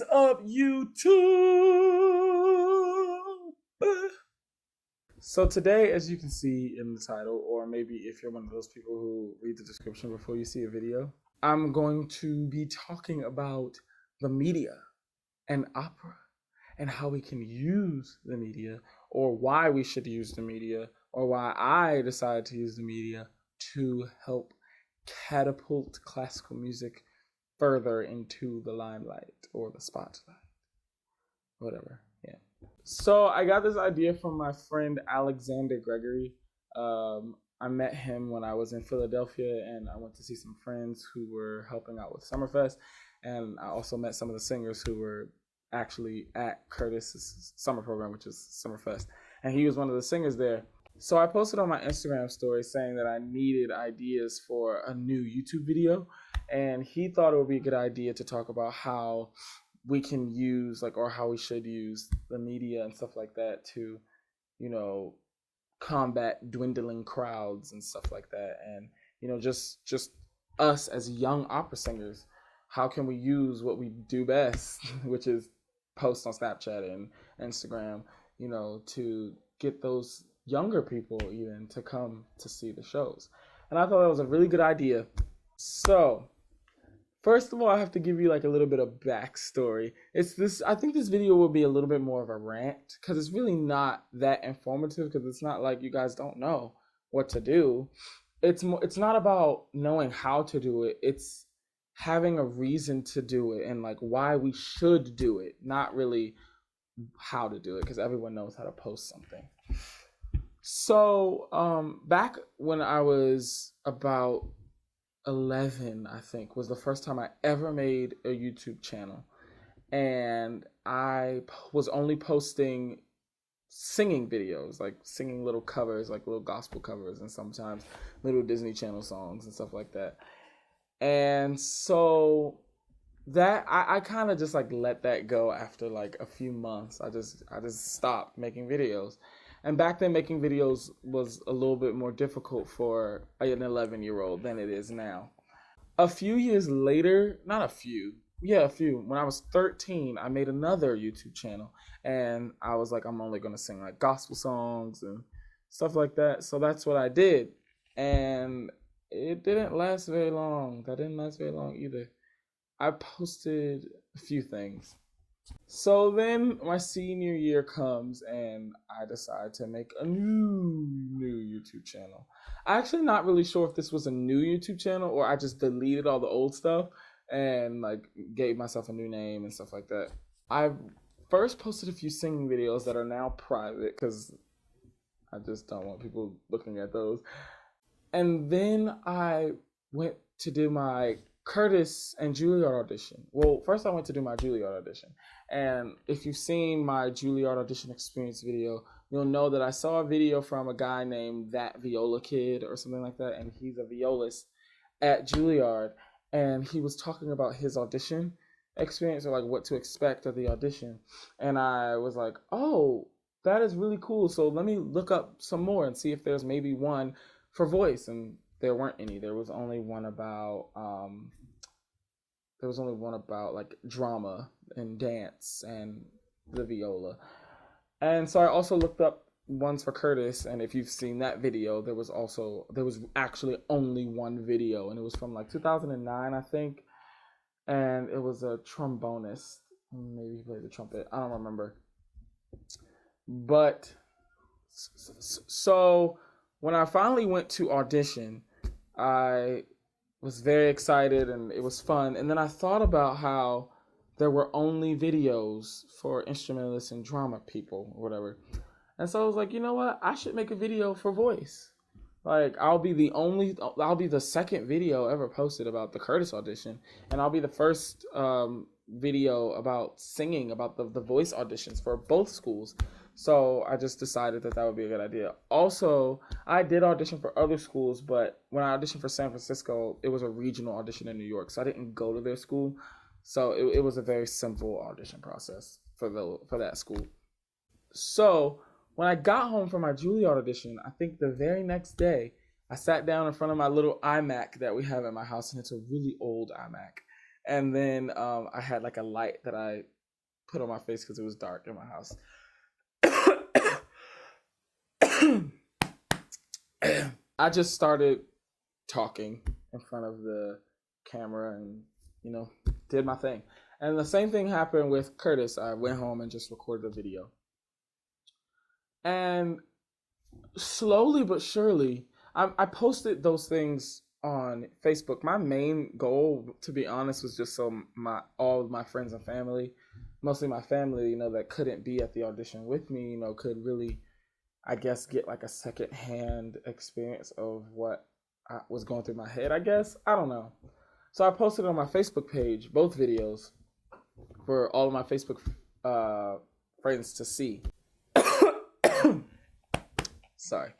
is up, YouTube? So today, as you can see in the title, or maybe if you're one of those people who read the description before you see a video, I'm going to be talking about the media and opera and how we can use the media, or why we should use the media, or why I decided to use the media to help catapult classical music further into the limelight or the spotlight, whatever. Yeah. So I got this idea from my friend Alexander Gregory. I met him when I was in Philadelphia, and I went to see some friends who were helping out with Summerfest, and I also met some of the singers who were actually at Curtis's summer program, which is Summerfest, and he was one of the singers there. So I posted on my Instagram story saying that I needed ideas for a new YouTube video, and he thought it would be a good idea to talk about how we can use, like, or how we should use the media and stuff like that to, you know, combat dwindling crowds and stuff like that. And, you know, just us as young opera singers, how can we use what we do best, which is post on Snapchat and Instagram, you know, to get those younger people even to come to see the shows. And I thought that was a really good idea. So first of all, I have to give you like a little bit of backstory. I think this video will be a little bit more of a rant because it's really not that informative, because it's not like you guys don't know what to do. It's not about knowing how to do it. It's having a reason to do it and like why we should do it, not really how to do it, because everyone knows how to post something. So back when I was about 11, I think, was the first time I ever made a YouTube channel, and I was only posting singing videos, like singing little covers, like little gospel covers, and sometimes little Disney Channel songs and stuff like that. And so that I kind of just like let that go after like a few months. I just stopped making videos. And back then, making videos was a little bit more difficult for an 11-year-old than it is now. A few years later, not a few, yeah, a few. When I was 13, I made another YouTube channel, and I was like, I'm only gonna sing like gospel songs and stuff like that. So that's what I did, and it didn't last very long. That didn't last very long either. I posted a few things. So then my senior year comes, and I decide to make a new YouTube channel. I'm actually not really sure if this was a new YouTube channel or I just deleted all the old stuff and like gave myself a new name and stuff like that. I first posted a few singing videos that are now private because I just don't want people looking at those. And then I went to do my Curtis and Juilliard audition. Well, first I went to do my Juilliard audition. And if you've seen my Juilliard audition experience video, you'll know that I saw a video from a guy named That Viola Kid or something like that. And he's a violist at Juilliard. And he was talking about his audition experience, or like what to expect at the audition. And I was like, oh, that is really cool. So let me look up some more and see if there's maybe one for voice. And there weren't any. There was only one about like drama and dance and the viola. And so I also looked up ones for Curtis, and if you've seen that video, there was actually only one video, and it was from like 2009, I think, and it was a trombonist. Maybe he played the trumpet. I don't remember. But so when I finally went to audition, I was very excited and it was fun. And then I thought about how there were only videos for instrumentalists and drama people or whatever. And so I was like, you know what? I should make a video for voice. Like, I'll be the second video ever posted about the Curtis audition. And I'll be the first video about singing, about the voice auditions for both schools. So I just decided that would be a good idea. Also, I did audition for other schools, but when I auditioned for San Francisco, it was a regional audition in New York, so I didn't go to their school. So it was a very simple audition process for that school. So when I got home from my Juilliard audition, I think the very next day, I sat down in front of my little iMac that we have at my house, and it's a really old iMac. And then I had like a light that I put on my face because it was dark in my house. I just started talking in front of the camera and, did my thing. And the same thing happened with Curtis. I went home and just recorded a video. And slowly but surely, I posted those things on Facebook. My main goal, to be honest, was just so all of my friends and family, mostly my family, that couldn't be at the audition with me, could really, I guess, get like a secondhand experience of what was going through my head, I guess. I don't know. So I posted on my Facebook page both videos for all of my Facebook friends to see. Sorry.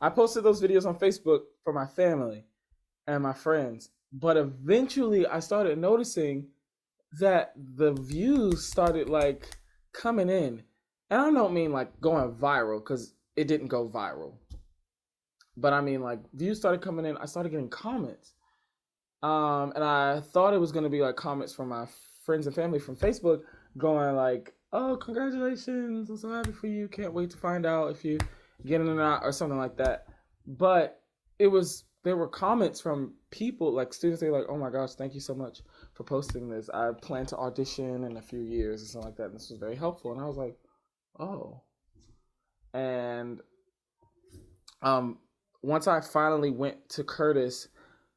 I posted those videos on Facebook for my family and my friends, but eventually I started noticing that the views started like coming in. And I don't mean like going viral, because it didn't go viral. But I mean like views started coming in. I started getting comments. And I thought it was going to be like comments from my friends and family from Facebook going like, oh, congratulations, I'm so happy for you, can't wait to find out if you get in or not, or something like that. But there were comments from people, like students, they were like, oh my gosh, thank you so much for posting this. I plan to audition in a few years and something like that. And this was very helpful. And I was like, oh. And once I finally went to Curtis,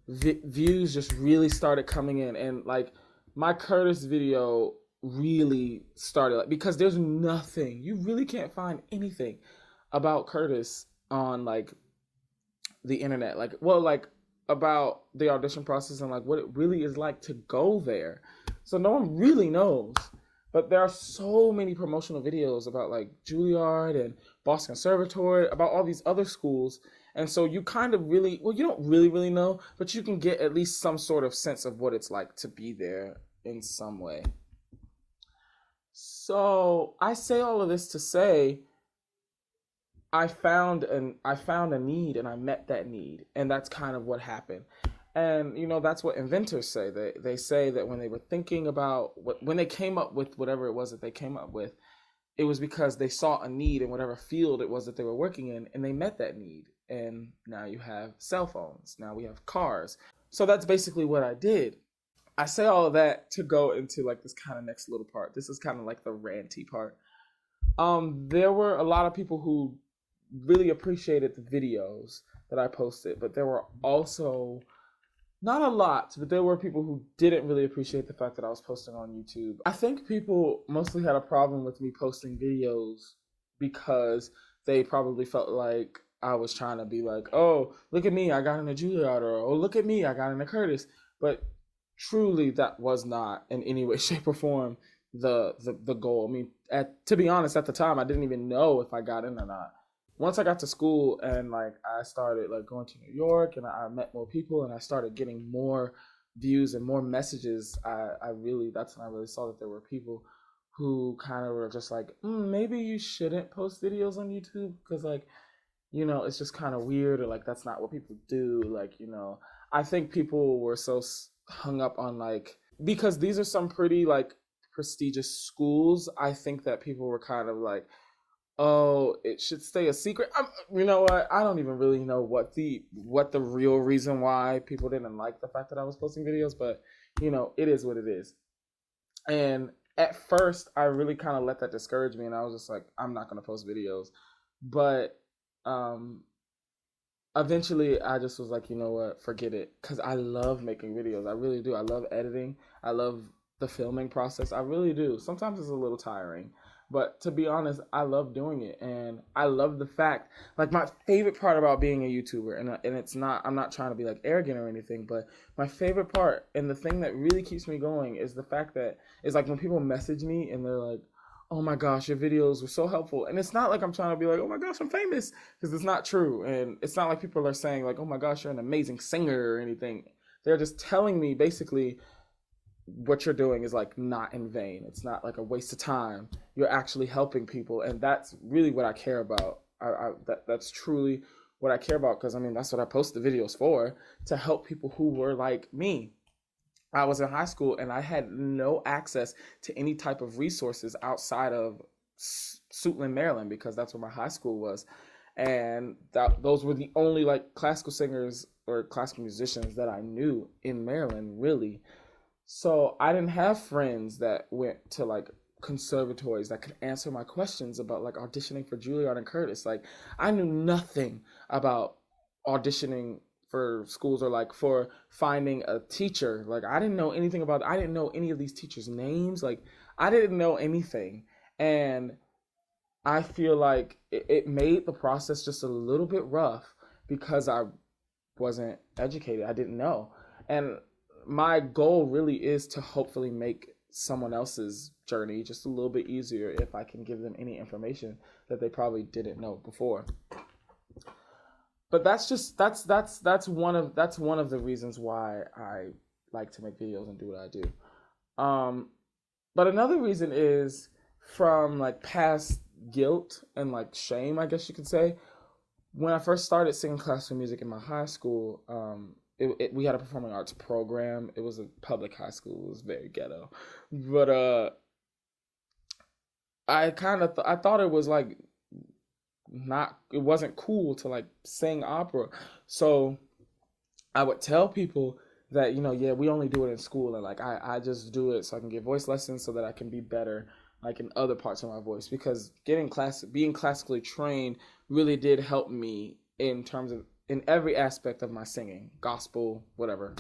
views just really started coming in. And like my Curtis video really started, like, because there's nothing, you really can't find anything about Curtis on like the internet, like about the audition process and like what it really is like to go there. So no one really knows. But there are so many promotional videos about like Juilliard and Boston Conservatory, about all these other schools. And so you kind of really, well, you don't really know, but you can get at least some sort of sense of what it's like to be there in some way. So I say all of this to say, I found a need and I met that need, and that's kind of what happened. And that's what inventors say. They say that when they were thinking about when they came up with whatever it was that they came up with, it was because they saw a need in whatever field it was that they were working in, and they met that need. And now you have cell phones. Now we have cars. So that's basically what I did. I say all of that to go into like this kind of next little part. This is kind of like the ranty part. There were a lot of people who really appreciated the videos that I posted, but there were also not a lot, but there were people who didn't really appreciate the fact that I was posting on YouTube. I think people mostly had a problem with me posting videos because they probably felt like I was trying to be like, oh, look at me, I got into Juilliard, or oh, look at me, I got into Curtis. But truly, that was not in any way, shape, or form the goal. I mean, to be honest, at the time, I didn't even know if I got in or not. Once I got to school and like I started like going to New York and I met more people and I started getting more views and more messages, that's when I really saw that there were people who kind of were just like, maybe you shouldn't post videos on YouTube because like, it's just kind of weird, or like that's not what people do. Like, I think people were so hung up on like, because these are some pretty like prestigious schools, I think that people were kind of like, oh, it should stay a secret. You know what? I don't even really know what the real reason why people didn't like the fact that I was posting videos, but it is what it is. And at first, I really kind of let that discourage me, and I was just like, I'm not gonna post videos. But eventually, I just was like, you know what? Forget it, because I love making videos. I really do. I love editing. I love the filming process. I really do. Sometimes it's a little tiring. But to be honest, I love doing it, and I love the fact, like my favorite part about being a YouTuber, and it's not, I'm not trying to be like arrogant or anything, but my favorite part and the thing that really keeps me going is the fact that it's like when people message me and they're like, oh my gosh, your videos were so helpful. And it's not like I'm trying to be like, oh my gosh, I'm famous, because it's not true. And it's not like people are saying like, oh my gosh, you're an amazing singer or anything. They're just telling me basically, what you're doing is like not in vain. It's not like a waste of time. You're actually helping people, and that's really what I care about. That's truly what I care about, because I mean that's what I post the videos for, to help people who were like me. I was in high school and I had no access to any type of resources outside of Suitland, Maryland, because that's where my high school was. And those were the only like classical singers or classical musicians that I knew in Maryland, really. So I didn't have friends that went to like conservatories that could answer my questions about like auditioning for Juilliard and Curtis. Like I knew nothing about auditioning for schools or like for finding a teacher. Like I didn't know anything about I didn't know any of these teachers' names. Like I didn't know anything. And I feel like it made the process just a little bit rough because I wasn't educated. I didn't know. And my goal really is to hopefully make someone else's journey just a little bit easier if I can give them any information that they probably didn't know before. But that's one of the reasons why I like to make videos and do what I do. Um, but another reason is from like past guilt and like shame, I guess you could say. When I first started singing classical music in my high school, we had a performing arts program. It was a public high school. It was very ghetto, but I thought it was like not it wasn't cool to like sing opera. So I would tell people that, yeah, we only do it in school, and like I just do it so I can get voice lessons so that I can be better like in other parts of my voice, because being classically trained really did help me in terms of in every aspect of my singing, gospel, whatever.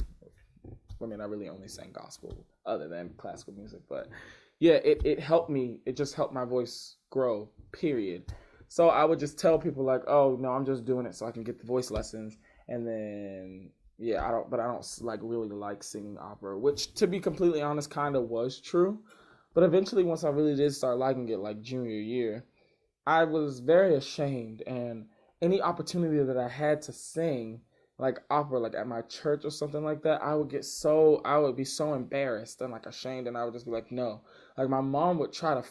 I mean, I really only sang gospel other than classical music, but yeah, it helped me. It just helped my voice grow, period. So I would just tell people like, oh no, I'm just doing it so I can get the voice lessons, and then yeah, I don't like really like singing opera, which to be completely honest, kind of was true. But eventually, once I really did start liking it, like junior year, I was very ashamed, and any opportunity that I had to sing like opera, like at my church or something like that, I would be so embarrassed and like ashamed, and I would just be like, no. Like my mom would try to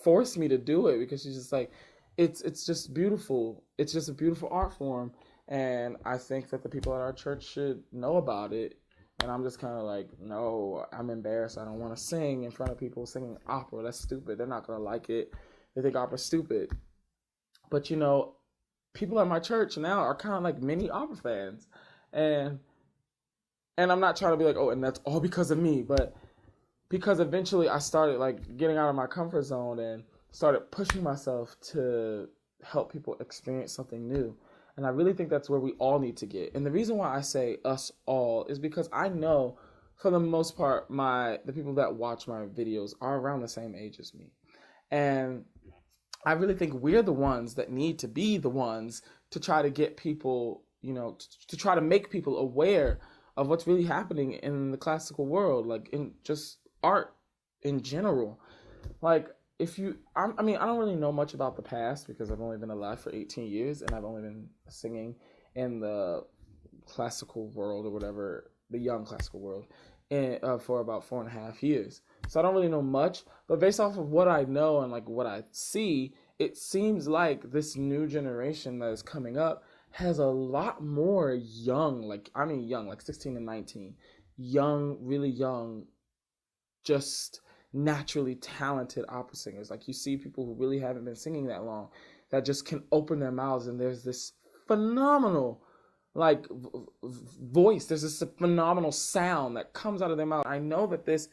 force me to do it because she's just like, it's just beautiful. It's just a beautiful art form, and I think that the people at our church should know about it. And I'm just kind of like, no, I'm embarrassed. I don't want to sing in front of people singing opera. That's stupid. They're not gonna like it. They think opera's stupid. But people at my church now are kind of like mini opera fans, and I'm not trying to be like, oh, and that's all because of me, but because eventually I started like getting out of my comfort zone and started pushing myself to help people experience something new. And I really think that's where we all need to get. And the reason why I say us all is because I know for the most part the people that watch my videos are around the same age as me. And I really think we're the ones that need to be the ones to try to get people, to try to make people aware of what's really happening in the classical world, like in just art in general. Like, I mean, I don't really know much about the past because I've only been alive for 18 years and I've only been singing in the classical world or whatever, the young classical world, for about 4.5 years. So I don't really know much, but based off of what I know and like what I see, it seems like this new generation that is coming up has a lot more young, like I mean young, like 16 and 19, young, really young, just naturally talented opera singers. Like you see people who really haven't been singing that long that just can open their mouths, and there's this phenomenal like voice, there's this phenomenal sound that comes out of their mouth. I know that this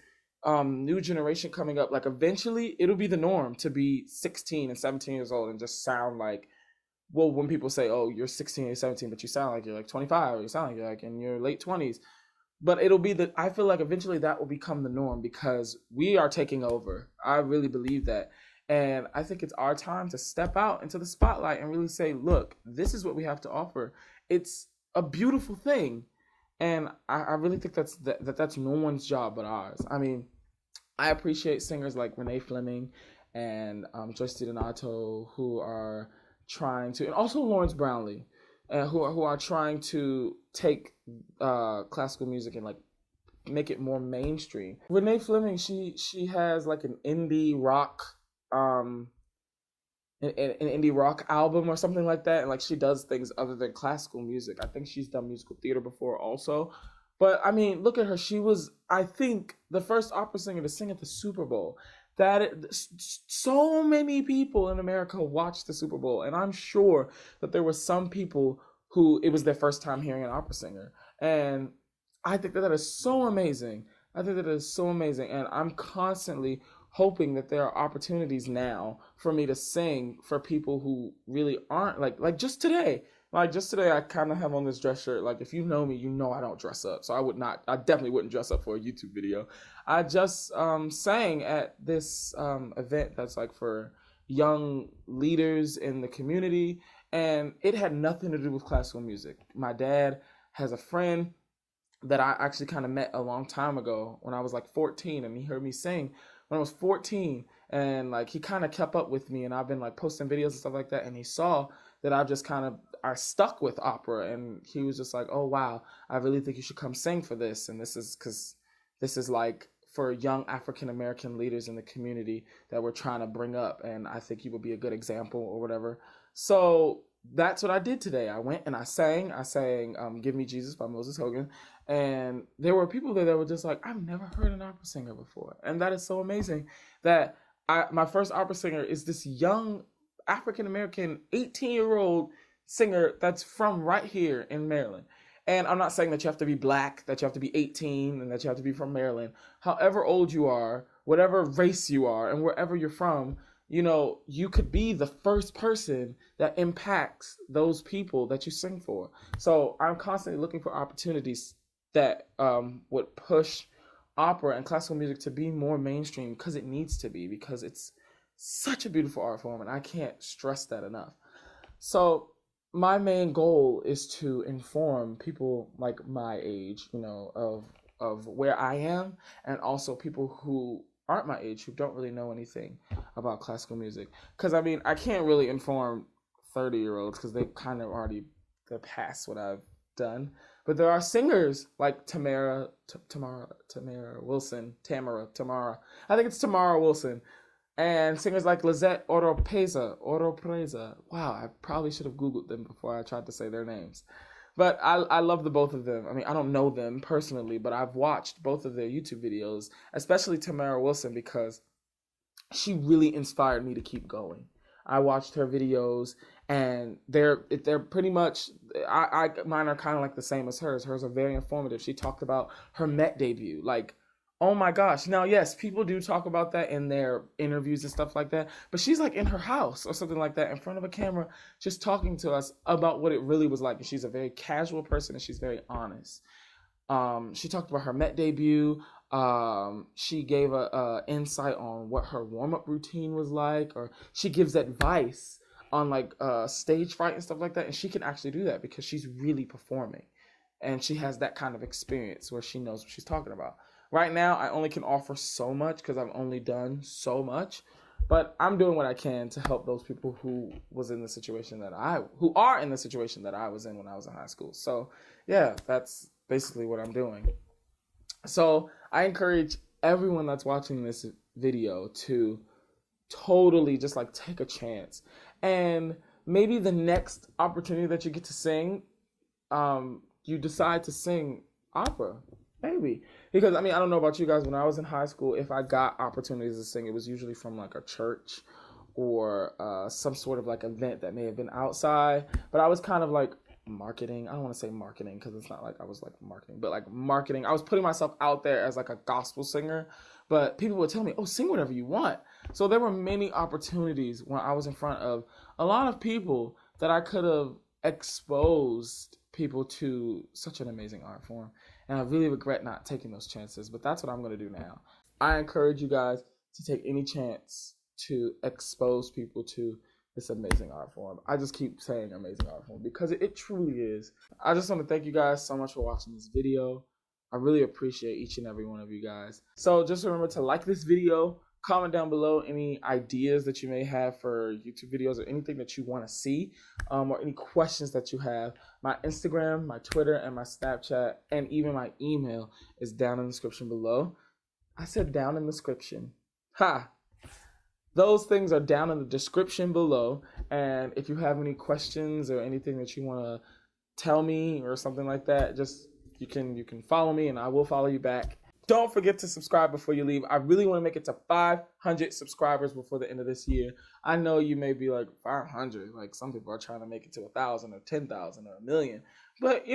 new generation coming up, like eventually it'll be the norm to be 16 and 17 years old and just sound like, well, when people say, oh, you're 16 or 17 but you sound like you're like 25, or you sound like you're like in your late 20s, but I feel like eventually that will become the norm because we are taking over. I really believe that. And I think it's our time to step out into the spotlight and really say, look, this is what we have to offer. It's a beautiful thing. And I really think that's no one's job but ours. I mean, I appreciate singers like Renee Fleming and Joyce DiDonato who are trying to, and also Lawrence Brownlee, who are trying to take classical music and like make it more mainstream. Renee Fleming, she has like an indie rock an indie rock album or something like that, and like she does things other than classical music. I think she's done musical theater before also, But I mean, look at her. She was, I think, the first opera singer to sing at the Super Bowl. So many people in America watched the Super Bowl, and I'm sure that there were some people who it was their first time hearing an opera singer. And I think that is so amazing. I think that is so amazing, and I'm constantly hoping that there are opportunities now for me to sing for people who really aren't like just today. Like just today, I kind of have on this dress shirt. Like if you know me, you know I don't dress up, so I definitely wouldn't dress up for a YouTube video. I just sang at this event that's like for young leaders in the community, and it had nothing to do with classical music. My dad has a friend that I actually kind of met a long time ago when I was like 14, and he heard me sing when I was 14, and like he kind of kept up with me, and I've been like posting videos and stuff like that, and he saw that I stuck with opera, and he was just like, oh wow, I really think you should come sing for this, and this is because this is like for young African American leaders in the community that we're trying to bring up, and I think you would be a good example or whatever. So that's what I did today. I went and I sang Give Me Jesus by Moses Hogan, and there were people there that were just like, I've never heard an opera singer before, and that is so amazing that my first opera singer is this young African American 18-year-old singer that's from right here in Maryland. And I'm not saying that you have to be black, that you have to be 18, and that you have to be from Maryland. However old you are, whatever race you are, and wherever you're from, you know, you could be the first person that impacts those people that you sing for. So I'm constantly looking for opportunities that would push opera and classical music to be more mainstream, because it needs to be, because it's such a beautiful art form, and I can't stress that enough. So my main goal is to inform people like my age, you know, of where I am, and also people who aren't my age who don't really know anything about classical music. Because I mean, I can't really inform 30-year-olds because they kind of already they're past what I've done. But there are singers like Tamara Wilson, Tamara. I think it's Tamara Wilson, and singers like Lizette Oropeza. Wow, I probably should have Googled them before I tried to say their names. But I love the both of them. I mean, I don't know them personally, but I've watched both of their YouTube videos, especially Tamara Wilson, because she really inspired me to keep going. I watched her videos, and they're pretty much mine are kind of like the same as hers. Hers are very informative. She talked about her Met debut, like, oh my gosh. Now, yes, people do talk about that in their interviews and stuff like that, but she's like in her house or something like that in front of a camera, just talking to us about what it really was like. And she's a very casual person, and she's very honest. She talked about her Met debut. She gave a insight on what her warm-up routine was like, or she gives advice on like stage fright and stuff like that. And she can actually do that because she's really performing, and she has that kind of experience where she knows what she's talking about. Right now, I only can offer so much because I've only done so much, but I'm doing what I can to help those people who are in the situation that I was in when I was in high school. So yeah, that's basically what I'm doing. So I encourage everyone that's watching this video to totally just like take a chance, and maybe the next opportunity that you get to sing, you decide to sing opera. Maybe. Because, I mean, I don't know about you guys. When I was in high school, if I got opportunities to sing, it was usually from, like, a church or some sort of, like, event that may have been outside. But I was kind of, like, marketing. I don't want to say marketing because it's not like I was, like, marketing. But, like, marketing. I was putting myself out there as, like, a gospel singer. But people would tell me, oh, sing whatever you want. So there were many opportunities when I was in front of a lot of people that I could have exposed people to such an amazing art form. And I really regret not taking those chances, but that's what I'm going to do now. I encourage you guys to take any chance to expose people to this amazing art form. I just keep saying amazing art form because it truly is. I just want to thank you guys so much for watching this video. I really appreciate each and every one of you guys. So just remember to like this video, comment down below any ideas that you may have for YouTube videos or anything that you want to see, or any questions that you have. My Instagram, my Twitter, and my Snapchat, and even my email is down in the description below. I said down in the description. Ha! Those things are down in the description below. And if you have any questions or anything that you want to tell me or something like that, just you can follow me and I will follow you back. Don't forget to subscribe before you leave. I really want to make it to 500 subscribers before the end of this year. I know you may be like 500, like some people are trying to make it to 1,000 or 10,000 or 1,000,000. But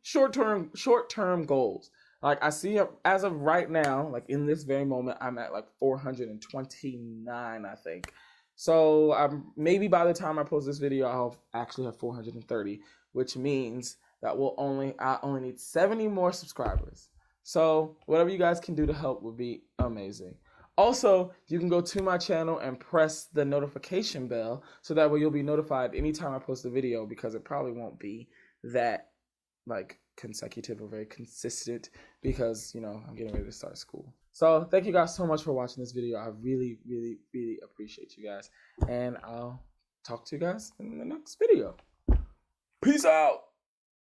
short-term goals. Like I see as of right now, like in this very moment, I'm at like 429, I think. So maybe by the time I post this video, I'll actually have 430, which means that I only need 70 more subscribers. So whatever you guys can do to help would be amazing. Also, you can go to my channel and press the notification bell so that way you'll be notified anytime I post a video, because it probably won't be that like consecutive or very consistent because, I'm getting ready to start school. So thank you guys so much for watching this video. I really, really, really appreciate you guys. And I'll talk to you guys in the next video. Peace out.